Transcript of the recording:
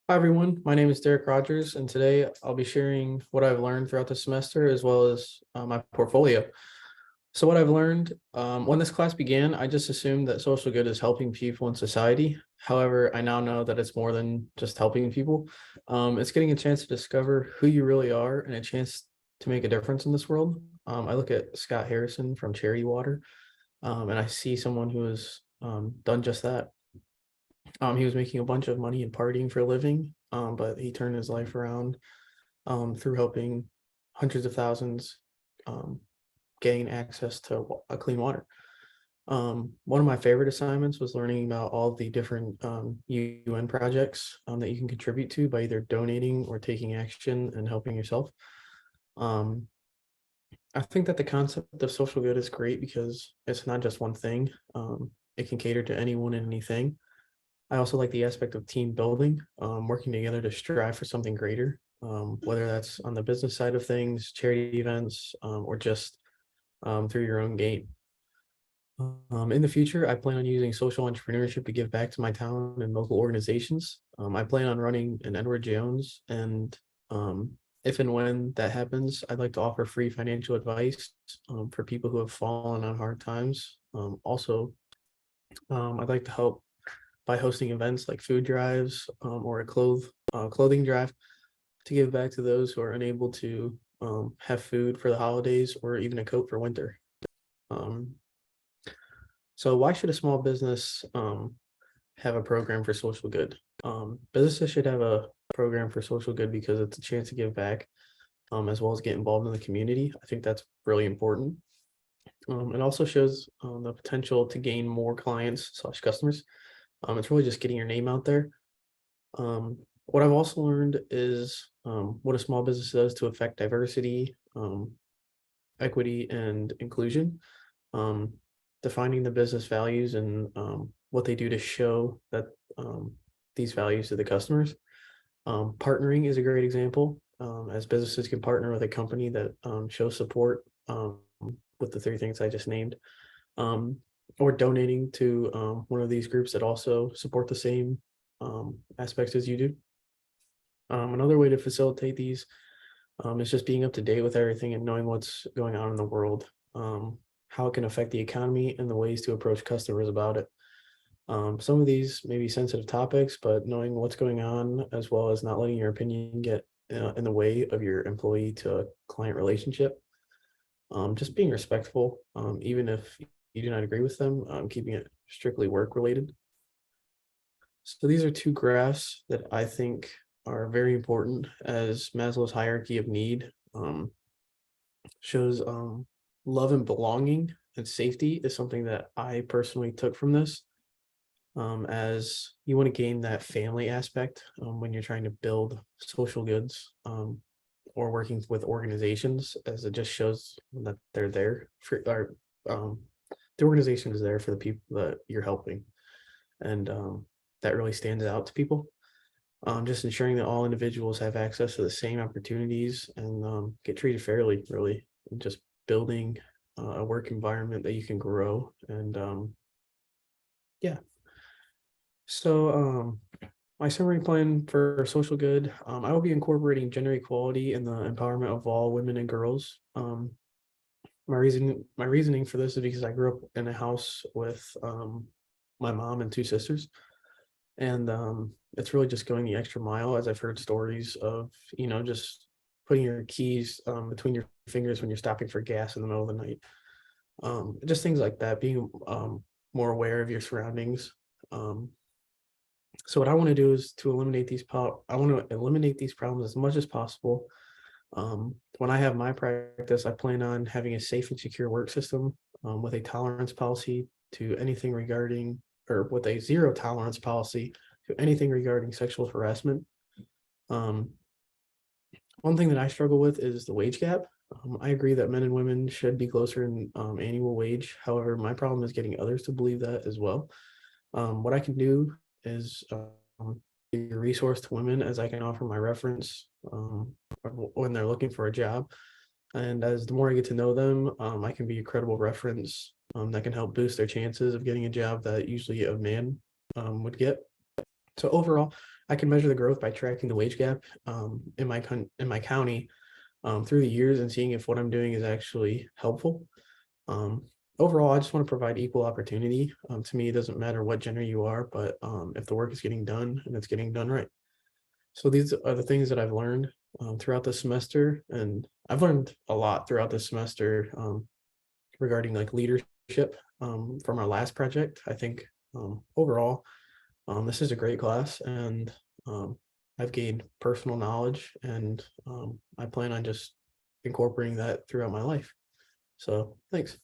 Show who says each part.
Speaker 1: Hi, everyone. My name is Derek Rogers, and today I'll be sharing what I've learned throughout the semester as well as my portfolio. So, what I've learned when this class began, I just assumed that social good is helping people in society. However, I now know that it's more than just helping people. It's getting a chance to discover who you really are and a chance to make a difference in this world. I look at Scott Harrison from Charity Water, and I see someone who has done just that. He was making a bunch of money and partying for a living, but he turned his life around through helping hundreds of thousands um, gain access to a clean water. One of my favorite assignments was learning about all the different UN projects that you can contribute to by either donating or taking action and helping yourself. Um, I think that the concept of social good is great because it's not just one thing. It can cater to anyone and anything. I also like the aspect of team building, working together to strive for something greater, whether that's on the business side of things, charity events, or just through your own gain. In the future, I plan on using social entrepreneurship to give back to my town and local organizations. I plan on running an Edward Jones, and if and when that happens, I'd like to offer free financial advice for people who have fallen on hard times. I'd like to help by hosting events like food drives or a clothing drive to give back to those who are unable to have food for the holidays or even a coat for winter. Um, so, why should a small business have a program for social good? Businesses should have a program for social good because it's a chance to give back as well as get involved in the community. I think that's really important. It also shows the potential to gain more clients/customers. It's really just getting your name out there. What I've also learned is what a small business does to affect diversity, equity, and inclusion. Um, Defining the business values and what they do to show that um, these values to the customers. Partnering is a great example, as businesses can partner with a company that shows support with the three things I just named, um, or donating to one of these groups that also support the same aspects as you do. Another way to facilitate these is just being up to date with everything and knowing what's going on in the world, how it can affect the economy, and the ways to approach customers about it. Some of these may be sensitive topics, but knowing what's going on as well as not letting your opinion get in the way of your employee to client relationship. Just being respectful, even if you do not agree with them, keeping it strictly work related. So these are two graphs that I think are very important as Maslow's hierarchy of need shows love and belonging and safety is something that I personally took from this, as you want to gain that family aspect when you're trying to build social goods or working with organizations, as it just shows that they're there for or the organization is there for the people that you're helping, and that really stands out to people. Just ensuring that all individuals have access to the same opportunities and get treated fairly, really, and just building a work environment that you can grow. And yeah, so my summary plan for social good, I will be incorporating gender equality and the empowerment of all women and girls. My reasoning for this is because I grew up in a house with my mom and two sisters, and it's really just going the extra mile, as I've heard stories of, just putting your keys between your fingers when you're stopping for gas in the middle of the night. Just things like that, being more aware of your surroundings. Um, so what I want to do is to eliminate I want to eliminate these problems as much as possible. When I have my practice, I plan on having a safe and secure work system with a tolerance policy to anything regarding, or with a zero tolerance policy to anything regarding sexual harassment. Um, One thing that I struggle with is the wage gap. I agree that men and women should be closer in annual wage. However, my problem is getting others to believe that as well. What I can do is be a resource to women, as I can offer my reference when they're looking for a job. And as the more I get to know them, I can be a credible reference that can help boost their chances of getting a job that usually a man would get. So overall, I can measure the growth by tracking the wage gap in in my county through the years and seeing if what I'm doing is actually helpful. Um, Overall, I just want to provide equal opportunity. To me, it doesn't matter what gender you are, but if the work is getting done and it's getting done right. So these are the things that I've learned throughout the semester, and I've learned a lot throughout the semester regarding like leadership from our last project. I think overall, this is a great class, and um, I've gained personal knowledge, and I plan on just incorporating that throughout my life. So thanks.